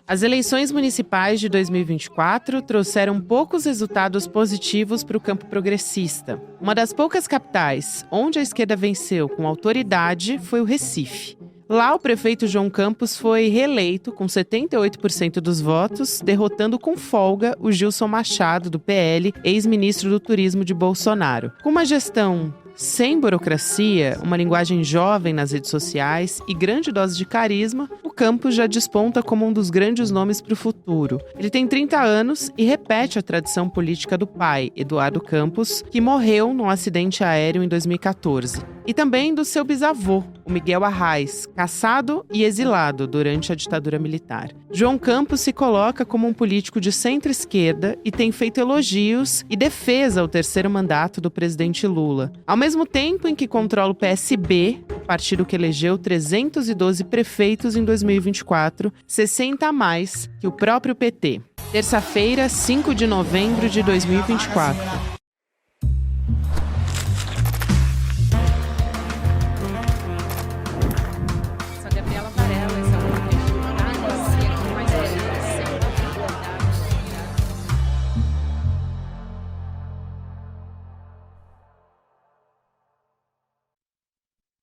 As eleições municipais de 2024 trouxeram poucos resultados positivos para o campo progressista. Uma das poucas capitais onde a esquerda venceu com autoridade foi o Recife. Lá, o prefeito João Campos foi reeleito com 78% dos votos, derrotando com folga o Gilson Machado, do PL, ex-ministro do Turismo de Bolsonaro. Com uma gestão sem burocracia, uma linguagem jovem nas redes sociais e grande dose de carisma, o Campos já desponta como um dos grandes nomes para o futuro. Ele tem 30 anos e repete a tradição política do pai, Eduardo Campos, que morreu num acidente aéreo em 2014. E também do seu bisavô, o Miguel Arraes, caçado e exilado durante a ditadura militar. João Campos se coloca como um político de centro-esquerda e tem feito elogios e defesa ao terceiro mandato do presidente Lula. Ao mesmo tempo em que controla o PSB, o partido que elegeu 312 prefeitos em 2024, 60 a mais que o próprio PT. Terça-feira, 5 de novembro de 2024.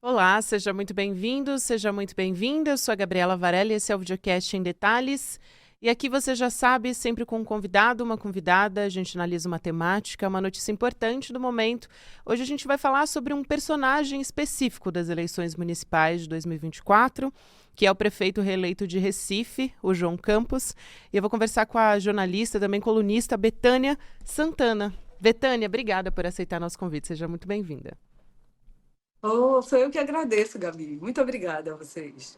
Olá, seja muito bem-vindo, seja muito bem-vinda. Eu sou a Gabriela Varela e esse é o Videocast em Detalhes. E aqui você já sabe, sempre com um convidado, uma convidada, a gente analisa uma temática, uma notícia importante do momento. Hoje a gente vai falar sobre um personagem específico das eleições municipais de 2024, que é o prefeito reeleito de Recife, o João Campos. E eu vou conversar com a jornalista, também colunista, Betânia Santana. Betânia, obrigada por aceitar nosso convite, seja muito bem-vinda. Sou eu que agradeço, Gabi. Muito obrigada a vocês.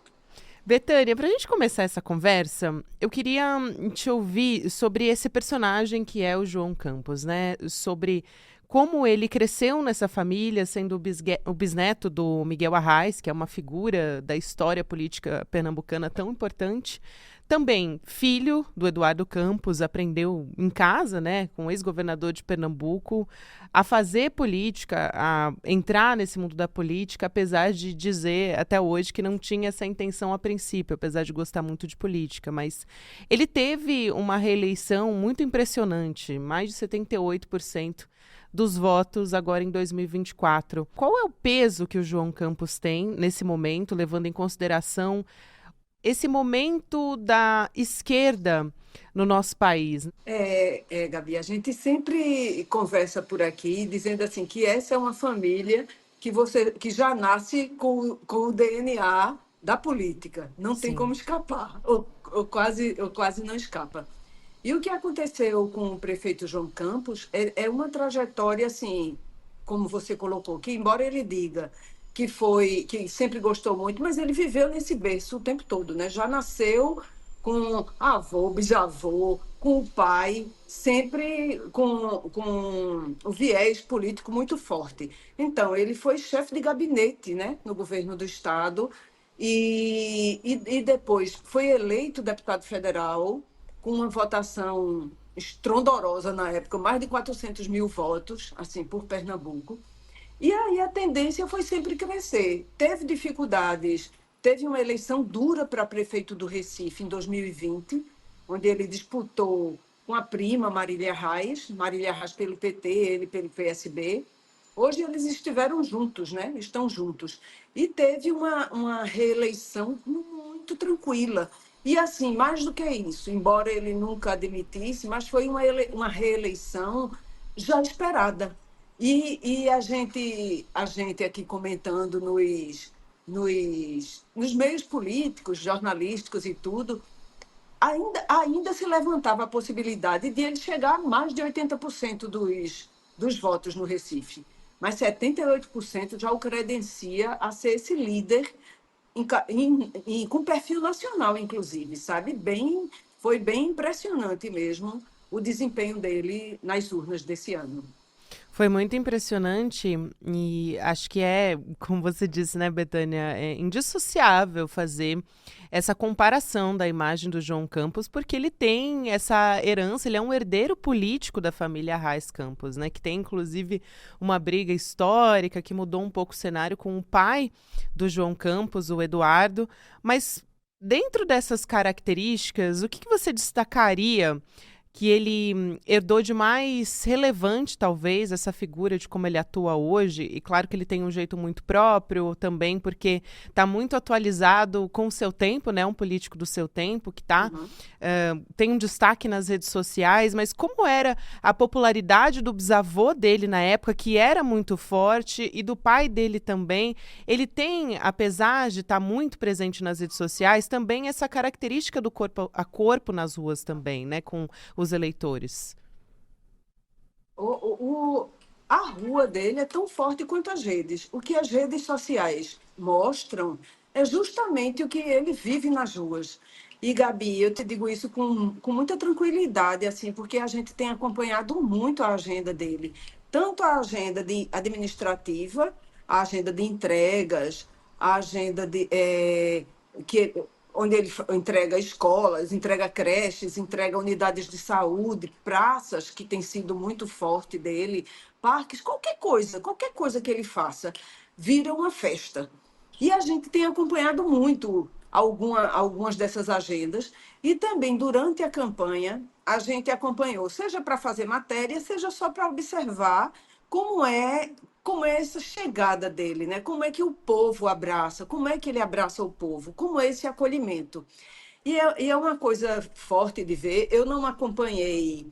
Betânia, para a gente começar essa conversa, eu queria te ouvir sobre esse personagem que é o João Campos, né? Sobre como ele cresceu nessa família, sendo o bisneto do Miguel Arraes, que é uma figura da história política pernambucana tão importante. Também filho do Eduardo Campos, aprendeu em casa, né, com o ex-governador de Pernambuco, a fazer política, a entrar nesse mundo da política, apesar de dizer até hoje que não tinha essa intenção a princípio, apesar de gostar muito de política. Mas ele teve uma reeleição muito impressionante, mais de 78% dos votos agora em 2024. Qual é o peso que o João Campos tem nesse momento, levando em consideração esse momento da esquerda no nosso país? Gabi, a gente sempre conversa por aqui dizendo assim que essa é uma família que já nasce com o DNA da política. Não tem Sim. como escapar, ou quase não escapa. E o que aconteceu com o prefeito João Campos é uma trajetória, assim, como você colocou, que embora ele diga que sempre gostou muito, mas ele viveu nesse berço o tempo todo, né? Já nasceu com avô, bisavô, com o pai, sempre com o viés político muito forte. Então, ele foi chefe de gabinete, né, no governo do estado e depois foi eleito deputado federal com uma votação estrondorosa na época, mais de 400 mil votos, assim, por Pernambuco. E aí a tendência foi sempre crescer. Teve dificuldades, teve uma eleição dura para prefeito do Recife em 2020, onde ele disputou com a prima Marília Reis pelo PT, ele pelo PSB. Hoje eles estiveram juntos, né? Estão juntos. E teve uma reeleição muito tranquila. E assim, mais do que isso, embora ele nunca admitisse, mas foi uma reeleição já esperada. E a gente aqui comentando nos meios políticos, jornalísticos e tudo, ainda se levantava a possibilidade de ele chegar a mais de 80% dos votos no Recife. Mas 78% já o credencia a ser esse líder com perfil nacional, inclusive, sabe? Foi bem impressionante mesmo o desempenho dele nas urnas desse ano. Foi muito impressionante e acho que como você disse, né, Betânia, é indissociável fazer essa comparação da imagem do João Campos, porque ele tem essa herança, ele é um herdeiro político da família Arraes Campos, né, que tem inclusive uma briga histórica que mudou um pouco o cenário com o pai do João Campos, o Eduardo, mas Dentro dessas características, o que que você destacaria que ele herdou de mais relevante, talvez, essa figura de como ele atua hoje? E claro que ele tem um jeito muito próprio também, porque está muito atualizado com o seu tempo, né? Um político do seu tempo que Uhum. tem um destaque nas redes sociais, mas como era a popularidade do bisavô dele na época, que era muito forte, e do pai dele também. Ele tem, apesar de estar muito presente nas redes sociais, também essa característica do corpo a corpo nas ruas também, né? Com os eleitores. O, a rua dele é tão forte quanto as redes. O que as redes sociais mostram é justamente o que ele vive nas ruas. E, Gabi, eu te digo isso com muita tranquilidade, assim, porque a gente tem acompanhado muito a agenda dele. Tanto a agenda administrativa, a agenda de entregas, a agenda que onde ele entrega escolas, entrega creches, entrega unidades de saúde, praças, que tem sido muito forte dele, parques, qualquer coisa que ele faça, vira uma festa. E a gente tem acompanhado muito algumas dessas agendas, e também durante a campanha a gente acompanhou, seja para fazer matéria, seja só para observar como é como é essa chegada dele, né? Como é que o povo abraça, como é que ele abraça o povo, como é esse acolhimento. E é uma coisa forte de ver. Eu não acompanhei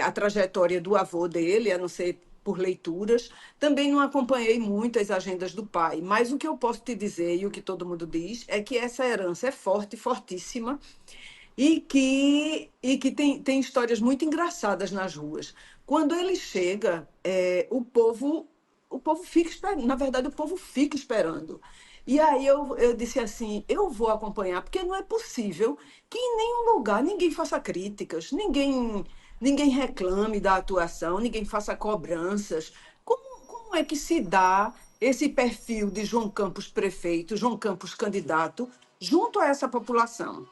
a trajetória do avô dele, a não ser por leituras. Também não acompanhei muito as agendas do pai. Mas o que eu posso te dizer, e o que todo mundo diz, é que essa herança é forte, fortíssima, e que tem histórias muito engraçadas nas ruas. Quando ele chega, o povo fica esperando. Na verdade, o povo fica esperando. E aí eu disse assim, eu vou acompanhar, porque não é possível que em nenhum lugar ninguém faça críticas, ninguém reclame da atuação, ninguém faça cobranças. Como é que se dá esse perfil de João Campos prefeito, João Campos candidato, junto a essa população?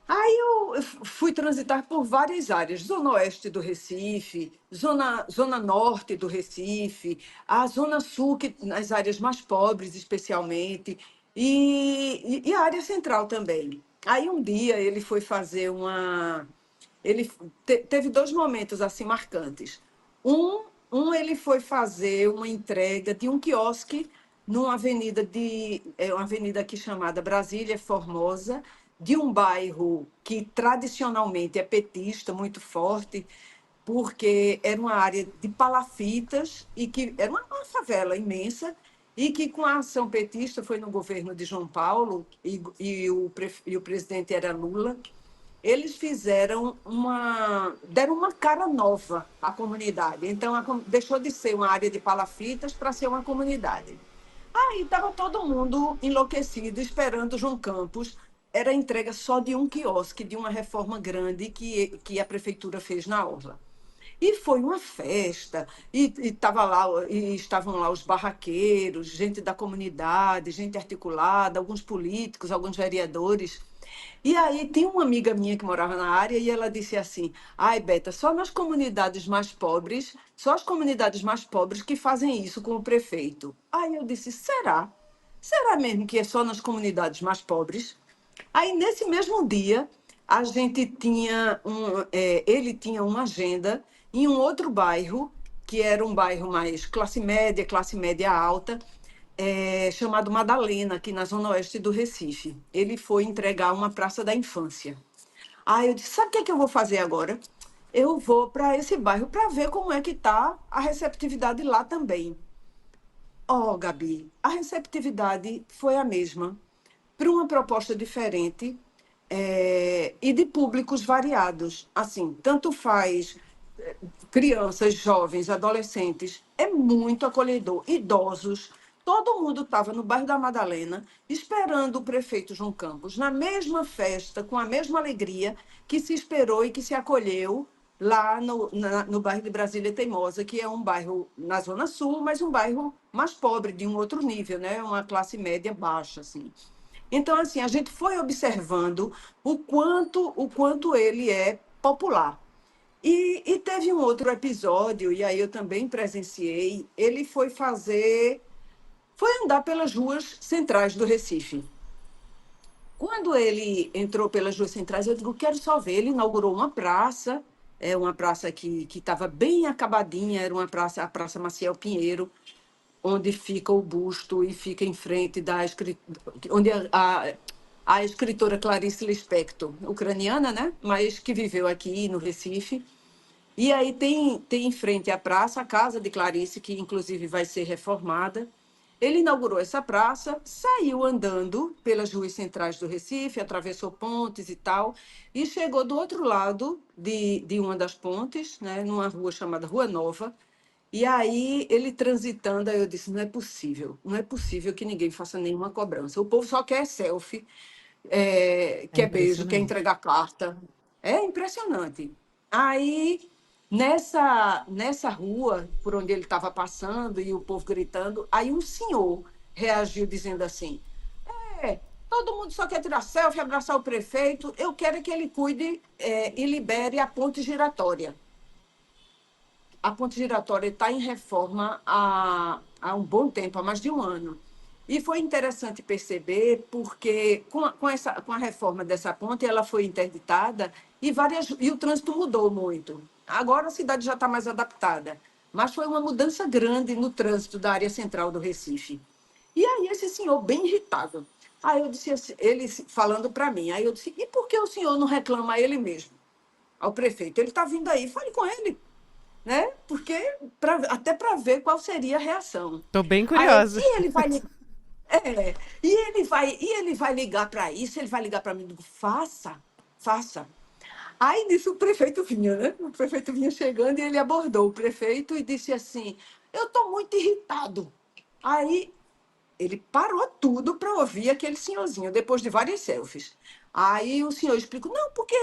Aí eu fui transitar por várias áreas, zona oeste do Recife, zona norte do Recife, a zona sul, nas áreas mais pobres especialmente, e a área central também. Aí um dia ele foi fazer uma... Ele teve dois momentos assim marcantes. Um, ele foi fazer uma entrega de um quiosque numa uma avenida aqui chamada Brasília Formosa, de um bairro que tradicionalmente é petista, muito forte, porque era uma área de palafitas e que era uma favela imensa, e que com a ação petista foi no governo de João Paulo, e o presidente era Lula. Eles deram uma cara nova à comunidade. Então, deixou de ser uma área de palafitas para ser uma comunidade. Aí estava todo mundo enlouquecido, esperando João Campos. Era a entrega só de um quiosque, de uma reforma grande que a prefeitura fez na orla. E foi uma festa, e estavam lá os barraqueiros, gente da comunidade, gente articulada, alguns políticos, alguns vereadores. E aí tem uma amiga minha que morava na área e ela disse assim: ai, Beta, só as comunidades mais pobres que fazem isso com o prefeito. Aí eu disse: será? Será mesmo que é só nas comunidades mais pobres? Aí, nesse mesmo dia, ele tinha uma agenda em um outro bairro, que era um bairro mais classe média alta, chamado Madalena, aqui na zona oeste do Recife. Ele foi entregar uma praça da infância. Aí eu disse, sabe o que é que eu vou fazer agora? Eu vou para esse bairro para ver como é que está a receptividade lá também. Oh, Gabi, a receptividade foi a mesma, para uma proposta diferente, e de públicos variados. Assim, tanto faz crianças, jovens, adolescentes, é muito acolhedor, idosos. Todo mundo estava no bairro da Madalena esperando o prefeito João Campos, na mesma festa, com a mesma alegria que se esperou e que se acolheu lá no bairro de Brasília Teimosa, que é um bairro na Zona Sul, mas um bairro mais pobre, de um outro nível, né? Uma classe média baixa, assim. Então, assim, a gente foi observando o quanto ele é popular. E teve um outro episódio, e aí eu também presenciei, ele foi andar pelas ruas centrais do Recife. Quando ele entrou pelas ruas centrais, eu digo, quero só ver. Ele inaugurou uma praça que estava bem acabadinha, era a Praça Maciel Pinheiro, onde fica o busto e fica em frente onde a escritora Clarice Lispector, ucraniana, né? Mas que viveu aqui no Recife. E aí tem em frente à praça a casa de Clarice, que inclusive vai ser reformada. Ele inaugurou essa praça, saiu andando pelas ruas centrais do Recife, atravessou pontes e tal, e chegou do outro lado de uma das pontes, né, numa rua chamada Rua Nova. E aí, ele transitando, aí eu disse, não é possível que ninguém faça nenhuma cobrança. O povo só quer selfie, É quer beijo, quer impressionante. entregar carta. É impressionante. Aí, nessa rua, por onde ele estava passando, e o povo gritando, aí um senhor reagiu dizendo assim, é, todo mundo só quer tirar selfie, abraçar o prefeito, eu quero é que ele cuide, e libere a ponte giratória. A ponte giratória está em reforma há um bom tempo, há mais de um ano. E foi interessante perceber, porque com a reforma dessa ponte, ela foi interditada e o trânsito mudou muito. Agora a cidade já está mais adaptada, mas foi uma mudança grande no trânsito da área central do Recife. E aí esse senhor bem irritado. Aí eu disse assim, ele falando para mim, aí eu disse, e por que o senhor não reclama a ele mesmo, ao prefeito? Ele está vindo aí, fale com ele, né? Porque até para ver qual seria a reação. Tô bem Aí ele, curiosa. e ele vai, e ele vai ligar para isso, ele vai ligar para mim, eu digo, faça. Aí nisso o prefeito vinha, né? O prefeito vinha chegando e ele abordou o prefeito e disse assim: eu estou muito irritado. Aí ele parou tudo para ouvir aquele senhorzinho, depois de várias selfies. Aí o senhor explicou, não, porque.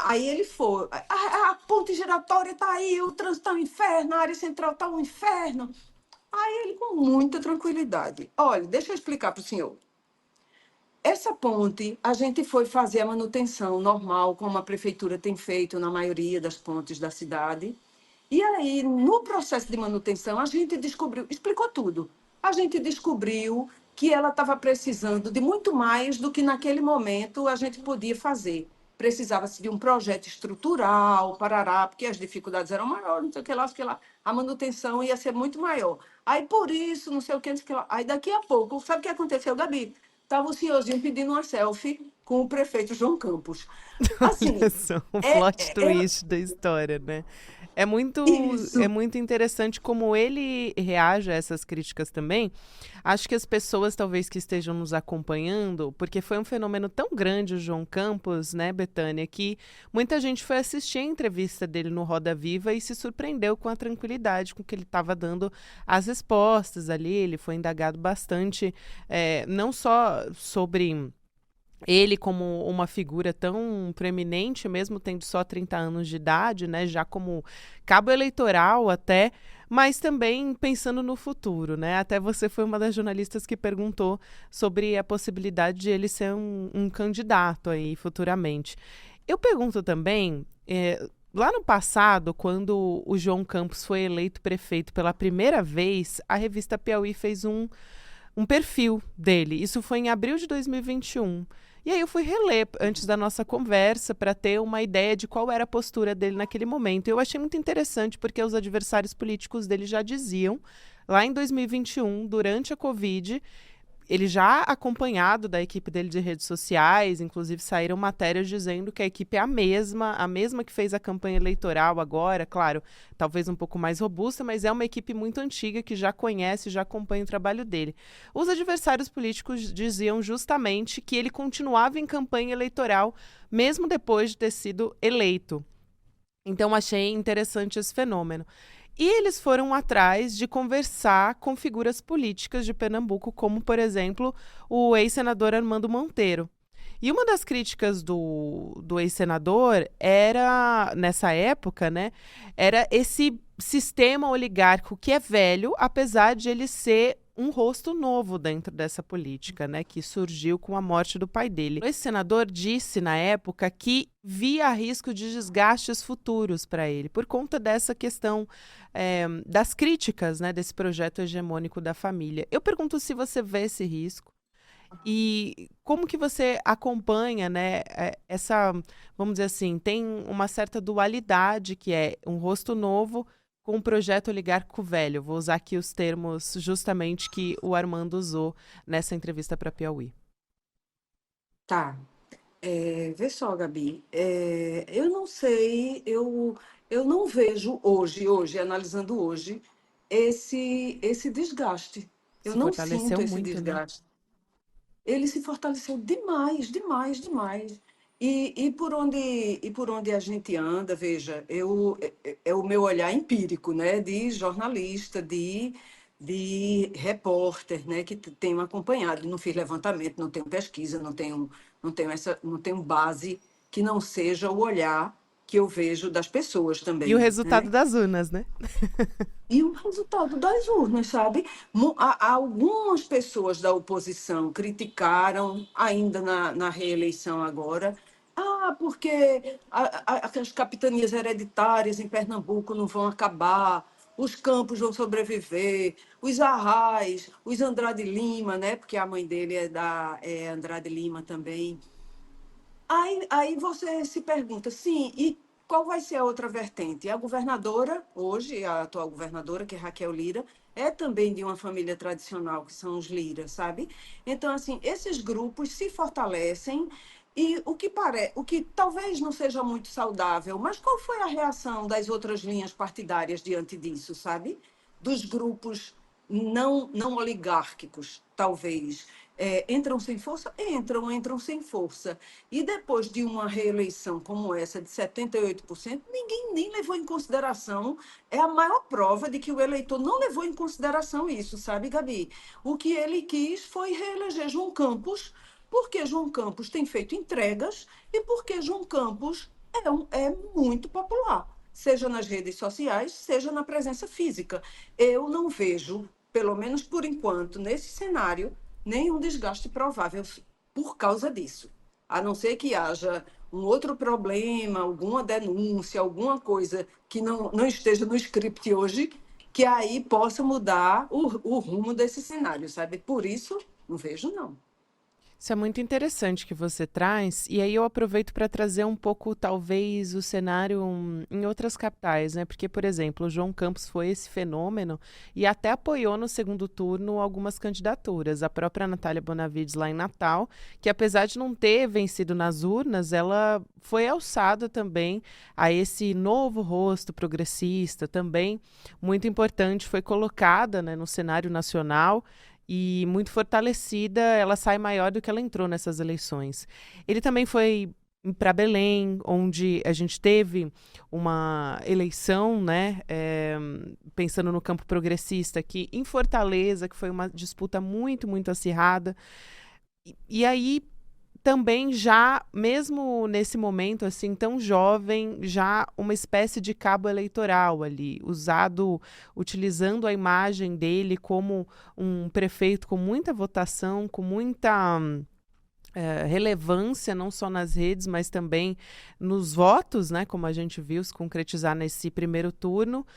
Aí ele foi. A ponte giratória está aí, o trânsito está um inferno, a área central está um inferno. Aí ele, com muita tranquilidade, olha, deixa eu explicar para o senhor. Essa ponte, a gente foi fazer a manutenção normal, como a prefeitura tem feito na maioria das pontes da cidade. E aí, no processo de manutenção, a gente descobriu, explicou tudo. A gente descobriu que ela estava precisando de muito mais do que naquele momento a gente podia fazer. Precisava-se de um projeto estrutural, parará, porque as dificuldades eram maiores, não sei o que lá, não sei o que lá. A manutenção ia ser muito maior. Aí, por isso, não sei o que, não sei o que lá. Aí, daqui a pouco, sabe o que aconteceu, Gabi? Estava o senhorzinho pedindo uma selfie com o prefeito João Campos. Olha Assim, só, o é, plot é twist da história, né? É isso. muito interessante como ele reage a essas críticas também. Acho que as pessoas talvez que estejam nos acompanhando, porque foi um fenômeno tão grande o João Campos, né, Betânia, que muita gente foi assistir a entrevista dele no Roda Viva e se surpreendeu com a tranquilidade com que ele estava dando as respostas ali. Ele foi indagado bastante, não só sobre ele como uma figura tão preeminente, mesmo tendo só 30 anos de idade, né, já como cabo eleitoral até, mas também pensando no futuro, né? Até você foi uma das jornalistas que perguntou sobre a possibilidade de ele ser um candidato aí futuramente. Eu pergunto também, lá no passado, quando o João Campos foi eleito prefeito pela primeira vez, a revista Piauí fez um perfil dele. Isso foi em abril de 2021. E aí eu fui reler antes da nossa conversa para ter uma ideia de qual era a postura dele naquele momento. Eu achei muito interessante porque os adversários políticos dele já diziam, lá em 2021, durante a Covid, ele já acompanhado da equipe dele de redes sociais, inclusive saíram matérias dizendo que a equipe é a mesma que fez a campanha eleitoral agora, claro, talvez um pouco mais robusta, mas é uma equipe muito antiga que já conhece, já acompanha o trabalho dele. Os adversários políticos diziam justamente que ele continuava em campanha eleitoral, mesmo depois de ter sido eleito. Então, achei interessante esse fenômeno. E eles foram atrás de conversar com figuras políticas de Pernambuco, como, por exemplo, o ex-senador Armando Monteiro. E uma das críticas do ex-senador era, nessa época, né, era esse sistema oligárquico que é velho, apesar de ele ser um rosto novo dentro dessa política, né, que surgiu com a morte do pai dele. Esse senador disse na época que via risco de desgastes futuros para ele, por conta dessa questão das críticas, né, desse projeto hegemônico da família. Eu pergunto se você vê esse risco E como que você acompanha, né, essa, vamos dizer assim, tem uma certa dualidade que é um rosto novo com um projeto oligárquico velho. Vou usar aqui os termos justamente que o Armando usou nessa entrevista para Piauí. Tá. Vê só, Gabi, eu não sei, eu não vejo hoje, analisando hoje, esse desgaste. Eu Se não sinto fortaleceu esse muito, né? desgaste. Ele se fortaleceu demais, demais, demais. E por onde a gente anda, veja, é o meu olhar empírico, né, de jornalista, de repórter, né, que tenho acompanhado. Não fiz levantamento, não tenho pesquisa, não tenho base que não seja o olhar que eu vejo das pessoas E o também, resultado né? das urnas, né? E o resultado das urnas, sabe? Algumas pessoas da oposição criticaram, ainda na reeleição agora, porque as capitanias hereditárias em Pernambuco não vão acabar, os campos vão sobreviver, os arrais, os Andrade Lima, né? Porque a mãe dele é Andrade Lima também. Aí você se pergunta, sim, e qual vai ser a outra vertente? A governadora, hoje, a atual governadora, que é Raquel Lira, é também de uma família tradicional, que são os Lira, sabe? Então, assim, esses grupos se fortalecem e o que talvez não seja muito saudável, mas qual foi a reação das outras linhas partidárias diante disso, sabe? Dos grupos não oligárquicos, talvez. Entram sem força? Entram sem força. E depois de uma reeleição como essa, de 78%, ninguém nem levou em consideração. É a maior prova de que o eleitor não levou em consideração isso, sabe, Gabi? O que ele quis foi reeleger João Campos, porque João Campos tem feito entregas e porque João Campos é muito popular, seja nas redes sociais, seja na presença física. Eu não vejo, pelo menos por enquanto, nesse cenário, nenhum desgaste provável por causa disso. A não ser que haja um outro problema, alguma denúncia, alguma coisa que não esteja no script hoje, que aí possa mudar o rumo desse cenário, sabe? Por isso, não vejo, não. Isso é muito interessante que você traz, e aí eu aproveito para trazer um pouco, talvez, o cenário em outras capitais, né? Porque, por exemplo, o João Campos foi esse fenômeno e até apoiou no segundo turno algumas candidaturas. A própria Natália Bonavides, lá em Natal, que apesar de não ter vencido nas urnas, ela foi alçada também a esse novo rosto progressista, também muito importante, foi colocada, né, no cenário nacional e muito fortalecida, ela sai maior do que ela entrou nessas eleições. Ele também foi para Belém, onde a gente teve uma eleição, né, pensando no campo progressista, que em Fortaleza, que foi uma disputa muito, muito acirrada. E aí também já, mesmo nesse momento assim tão jovem, já uma espécie de cabo eleitoral ali, usado, utilizando a imagem dele como um prefeito com muita votação, com muita relevância, não só nas redes, mas também nos votos, né, como a gente viu se concretizar nesse primeiro turno,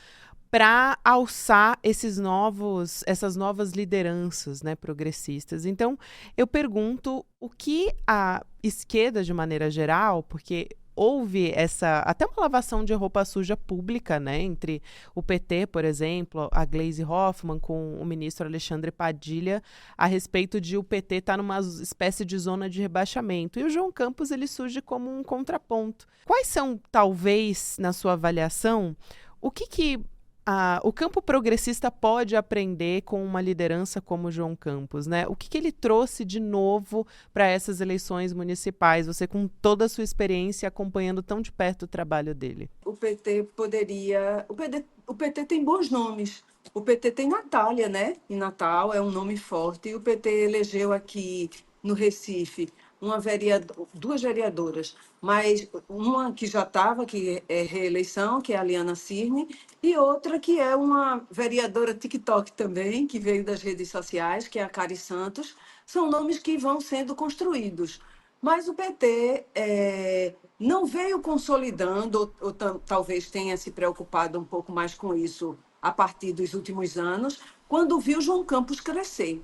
para alçar essas novas lideranças, né, progressistas. Então, eu pergunto o que a esquerda, de maneira geral, porque houve até uma lavação de roupa suja pública, né, entre o PT, por exemplo, a Gleisi Hoffmann com o ministro Alexandre Padilha, a respeito de o PT estar numa espécie de zona de rebaixamento. E o João Campos, ele surge como um contraponto. Quais são, talvez, na sua avaliação, o que o campo progressista pode aprender com uma liderança como João Campos, né? O que ele trouxe de novo para essas eleições municipais? Você, com toda a sua experiência, acompanhando tão de perto o trabalho dele. O PT poderia. O PT tem bons nomes. O PT tem Natália, né? Em Natal é um nome forte. E o PT elegeu aqui no Recife duas vereadoras, mas uma que já estava, que é reeleição, que é a Liana Cirne, e outra que é uma vereadora TikTok também, que veio das redes sociais, que é a Cari Santos. São nomes que vão sendo construídos. Mas o PT não veio consolidando, ou talvez tenha se preocupado um pouco mais com isso a partir dos últimos anos, quando viu João Campos crescer.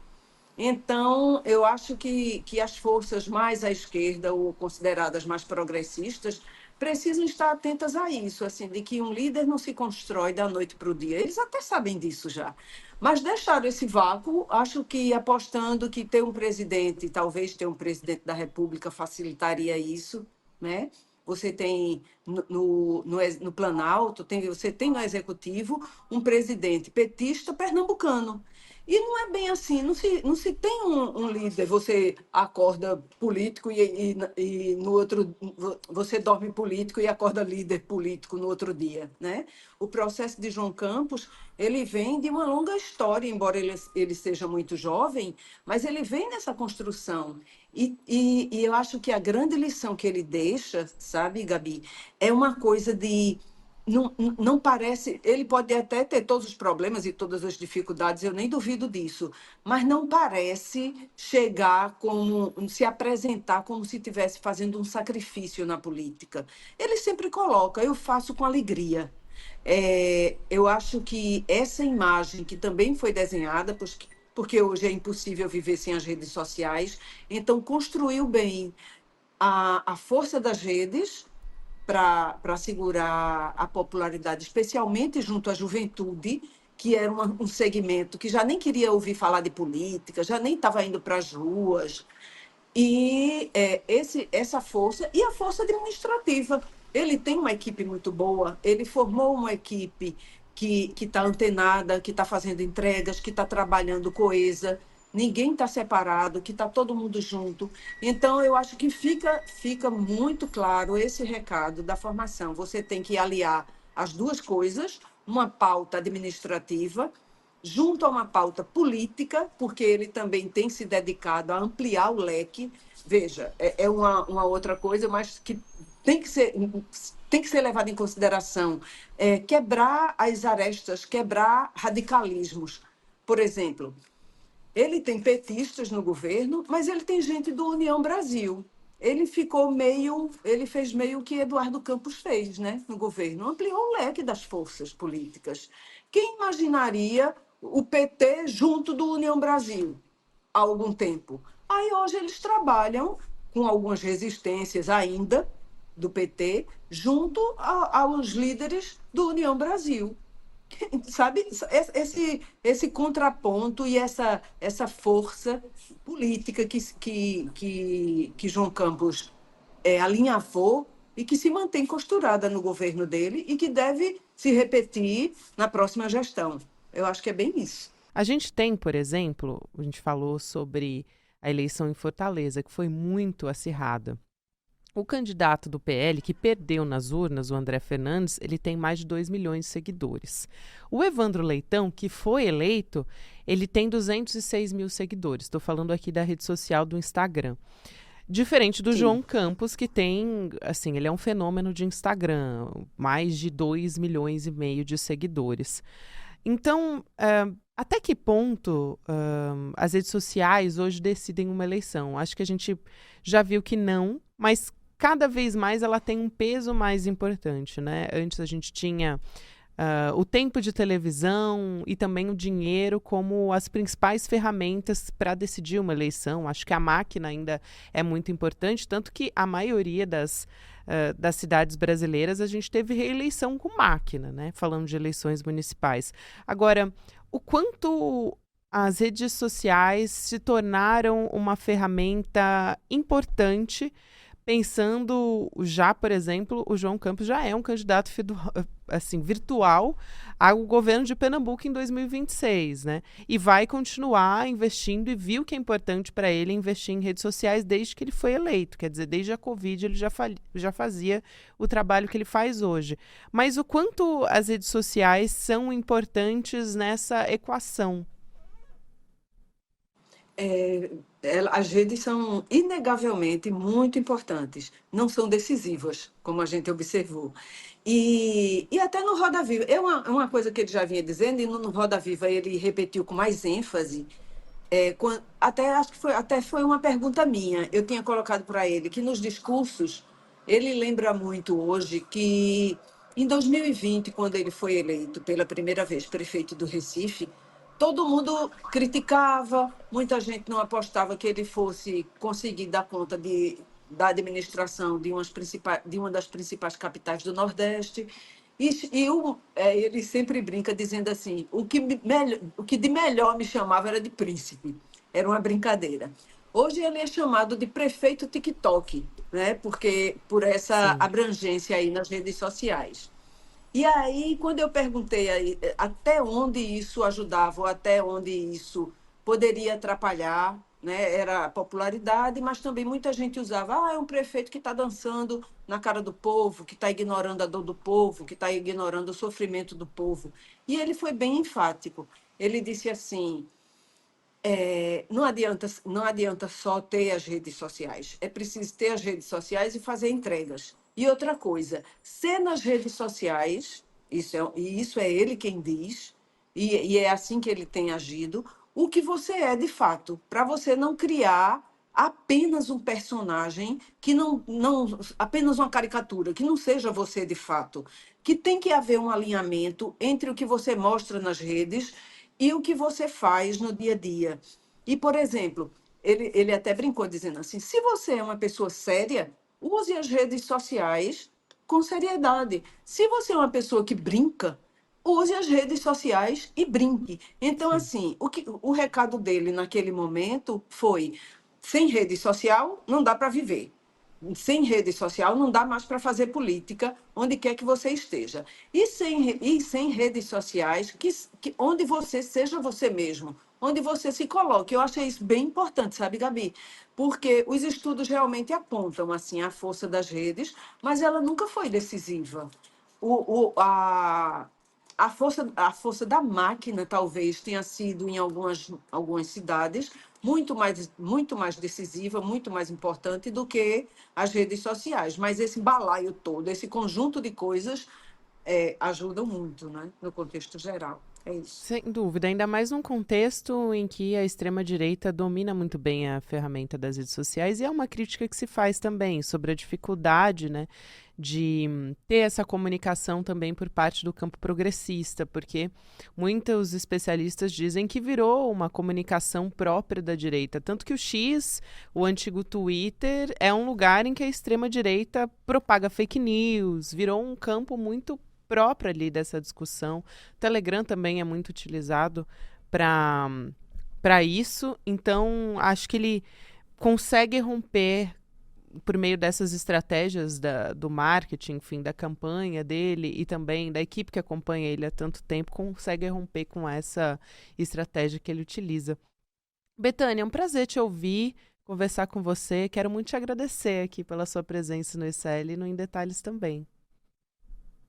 Então, eu acho que as forças mais à esquerda, ou consideradas mais progressistas, precisam estar atentas a isso, assim, de que um líder não se constrói da noite para o dia. Eles até sabem disso já. Mas deixaram esse vácuo, acho que apostando que ter um presidente, talvez ter um presidente da República facilitaria isso, né? Você tem no Planalto, você tem no Executivo um presidente petista pernambucano. E não é bem assim, não se tem um líder, você acorda político e no outro, você dorme político e acorda líder político no outro dia, né? O processo de João Campos, ele vem de uma longa história, embora ele seja muito jovem, mas ele vem nessa construção. E eu acho que a grande lição que ele deixa, sabe, Gabi, é uma coisa de não parece. Ele pode até ter todos os problemas e todas as dificuldades, eu nem duvido disso, mas não parece chegar como, se apresentar como se estivesse fazendo um sacrifício na política. Ele sempre coloca, eu faço com alegria. Eu acho que essa imagem, que também foi desenhada, porque hoje é impossível viver sem as redes sociais, então construiu bem a força das redes para segurar a popularidade, especialmente junto à juventude, que era um segmento que já nem queria ouvir falar de política, já nem estava indo para as ruas. E essa força, e a força administrativa. Ele tem uma equipe muito boa, ele formou uma equipe que está antenada, que está fazendo entregas, que está trabalhando coesa, ninguém está separado, que está todo mundo junto. Então, eu acho que fica muito claro esse recado da formação. Você tem que aliar as duas coisas, uma pauta administrativa junto a uma pauta política, porque ele também tem se dedicado a ampliar o leque. Veja, é uma outra coisa, mas que tem que ser levado em consideração. Quebrar as arestas, quebrar radicalismos. Por exemplo, ele tem petistas no governo, mas ele tem gente do União Brasil. Ele fez meio o que Eduardo Campos fez, né, no governo, ampliou o leque das forças políticas. Quem imaginaria o PT junto do União Brasil há algum tempo? Aí hoje eles trabalham com algumas resistências ainda do PT junto aos líderes do União Brasil. Sabe, esse contraponto e essa força política que João Campos alinhavou e que se mantém costurada no governo dele e que deve se repetir na próxima gestão. Eu acho que é bem isso. A gente tem, por exemplo, a gente falou sobre a eleição em Fortaleza, que foi muito acirrada. O candidato do PL, que perdeu nas urnas, o André Fernandes, ele tem mais de 2 milhões de seguidores. O Evandro Leitão, que foi eleito, ele tem 206 mil seguidores. Estou falando aqui da rede social do Instagram. Diferente do Sim. João Campos, que tem, assim, ele é um fenômeno de Instagram, mais de 2 milhões e meio de seguidores. Então, até que ponto as redes sociais hoje decidem uma eleição? Acho que a gente já viu que não, mas cada vez mais ela tem um peso mais importante, né? Antes a gente tinha o tempo de televisão e também o dinheiro como as principais ferramentas para decidir uma eleição. Acho que a máquina ainda é muito importante, tanto que a maioria das cidades brasileiras a gente teve reeleição com máquina, né? Falando de eleições municipais. Agora, o quanto as redes sociais se tornaram uma ferramenta importante, pensando já, por exemplo, o João Campos já é um candidato assim, virtual ao governo de Pernambuco em 2026, né? E vai continuar investindo e viu que é importante para ele investir em redes sociais desde que ele foi eleito. Quer dizer, desde a Covid ele já fazia o trabalho que ele faz hoje. Mas o quanto as redes sociais são importantes nessa equação? As redes são inegavelmente muito importantes, não são decisivas, como a gente observou. E até no Roda Viva, é uma coisa que ele já vinha dizendo, e no Roda Viva ele repetiu com mais ênfase. Até acho que até foi uma pergunta minha. Eu tinha colocado para ele que nos discursos ele lembra muito hoje que em 2020, quando ele foi eleito pela primeira vez prefeito do Recife, todo mundo criticava, muita gente não apostava que ele fosse conseguir dar conta da administração de uma das principais capitais do Nordeste. Ele sempre brinca dizendo assim, o que de melhor me chamava era de príncipe, era uma brincadeira. Hoje ele é chamado de prefeito TikTok, né? Porque por essa Sim. abrangência aí nas redes sociais. E aí, quando eu perguntei aí, até onde isso ajudava, ou até onde isso poderia atrapalhar, né? Era a popularidade, mas também muita gente usava, é um prefeito que está dançando na cara do povo, que está ignorando a dor do povo, que está ignorando o sofrimento do povo. E ele foi bem enfático. Ele disse assim, não adianta só ter as redes sociais. É preciso ter as redes sociais e fazer entregas. E outra coisa, ser nas redes sociais, isso é ele quem diz, e é assim que ele tem agido, o que você é de fato, para você não criar apenas um personagem que apenas uma caricatura, que não seja você de fato, que tem que haver um alinhamento entre o que você mostra nas redes e o que você faz no dia a dia. E, por exemplo, ele até brincou dizendo assim: se você é uma pessoa séria, use as redes sociais com seriedade. Se você é uma pessoa que brinca, use as redes sociais e brinque. Então, Sim. assim, o recado dele naquele momento foi: sem rede social não dá para viver. Sem rede social não dá mais para fazer política onde quer que você esteja. E sem redes sociais, onde você seja você mesmo, onde você se coloque. Eu achei isso bem importante, sabe, Gabi? Porque os estudos realmente apontam assim a força das redes, mas ela nunca foi decisiva. O, o, a, a força da máquina talvez tenha sido, em algumas cidades, muito mais decisiva, muito mais importante do que as redes sociais. Mas esse balaio todo, esse conjunto de coisas, ajudam muito, né, no contexto geral. É isso. Sem dúvida, ainda mais num contexto em que a extrema-direita domina muito bem a ferramenta das redes sociais, e é uma crítica que se faz também sobre a dificuldade, né, de ter essa comunicação também por parte do campo progressista, porque muitos especialistas dizem que virou uma comunicação própria da direita, tanto que o X, o antigo Twitter, é um lugar em que a extrema-direita propaga fake news, virou um campo muito próprio ali dessa discussão. O Telegram também é muito utilizado para isso, então acho que ele consegue romper por meio dessas estratégias do marketing, enfim, da campanha dele e também da equipe que acompanha ele há tanto tempo, consegue romper com essa estratégia que ele utiliza. Betânia, é um prazer te ouvir, conversar com você. Quero muito te agradecer aqui pela sua presença no ICL e no Em Detalhes também.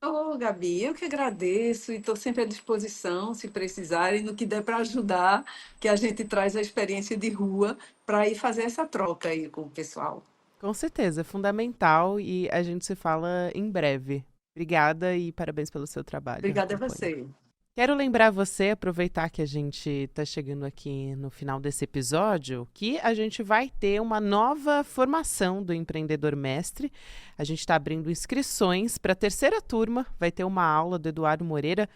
Ô, Gabi, eu que agradeço e estou sempre à disposição, se precisarem, no que der para ajudar, que a gente traz a experiência de rua para ir fazer essa troca aí com o pessoal. Com certeza, é fundamental e a gente se fala em breve. Obrigada e parabéns pelo seu trabalho. Obrigada a Acompanho. você. Quero lembrar você, aproveitar que a gente está chegando aqui no final desse episódio, que a gente vai ter uma nova formação do Empreendedor Mestre. A gente está abrindo inscrições para a terceira turma, vai ter uma aula do Eduardo Moreira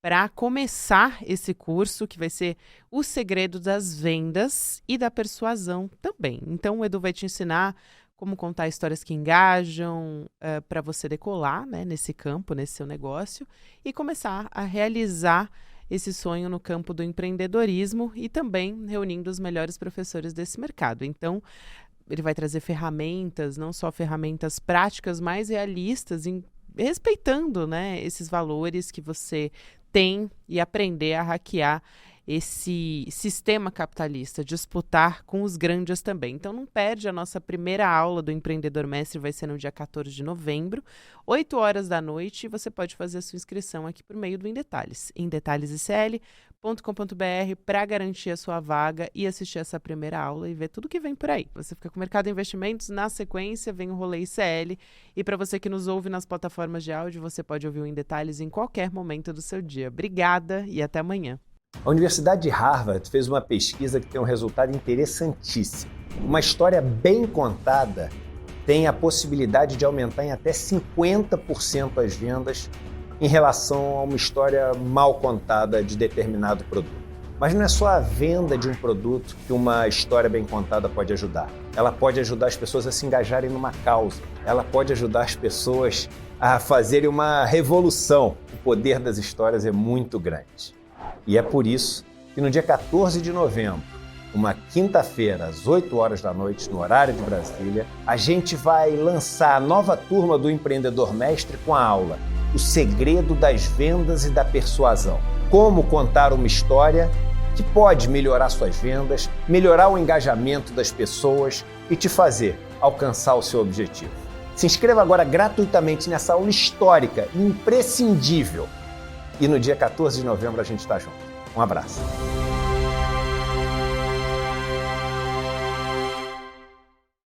para começar esse curso, que vai ser o segredo das vendas e da persuasão também. Então, o Edu vai te ensinar como contar histórias que engajam, para você decolar, né, nesse campo, nesse seu negócio, e começar a realizar esse sonho no campo do empreendedorismo e também reunindo os melhores professores desse mercado. Então, ele vai trazer ferramentas, não só ferramentas práticas, mais realistas, respeitando, né, esses valores que você tem e aprender a hackear esse sistema capitalista, disputar com os grandes também. Então não perde a nossa primeira aula do Empreendedor Mestre, vai ser no dia 14 de novembro, 8 horas da noite, e você pode fazer a sua inscrição aqui por meio do Em Detalhes, em detalhesicl.com.br, para garantir a sua vaga e assistir essa primeira aula e ver tudo que vem por aí. Você fica com o Mercado de Investimentos, na sequência vem o Rolê ICL, e para você que nos ouve nas plataformas de áudio, você pode ouvir o Em Detalhes em qualquer momento do seu dia. Obrigada e até amanhã. A Universidade de Harvard fez uma pesquisa que tem um resultado interessantíssimo. Uma história bem contada tem a possibilidade de aumentar em até 50% as vendas em relação a uma história mal contada de determinado produto. Mas não é só a venda de um produto que uma história bem contada pode ajudar. Ela pode ajudar as pessoas a se engajarem numa causa. Ela pode ajudar as pessoas a fazerem uma revolução. O poder das histórias é muito grande. E é por isso que no dia 14 de novembro, uma quinta-feira, às 8 horas da noite, no horário de Brasília, a gente vai lançar a nova turma do Empreendedor Mestre com a aula O Segredo das Vendas e da Persuasão. Como contar uma história que pode melhorar suas vendas, melhorar o engajamento das pessoas e te fazer alcançar o seu objetivo. Se inscreva agora gratuitamente nessa aula histórica e imprescindível. E no dia 14 de novembro a gente está junto. Um abraço.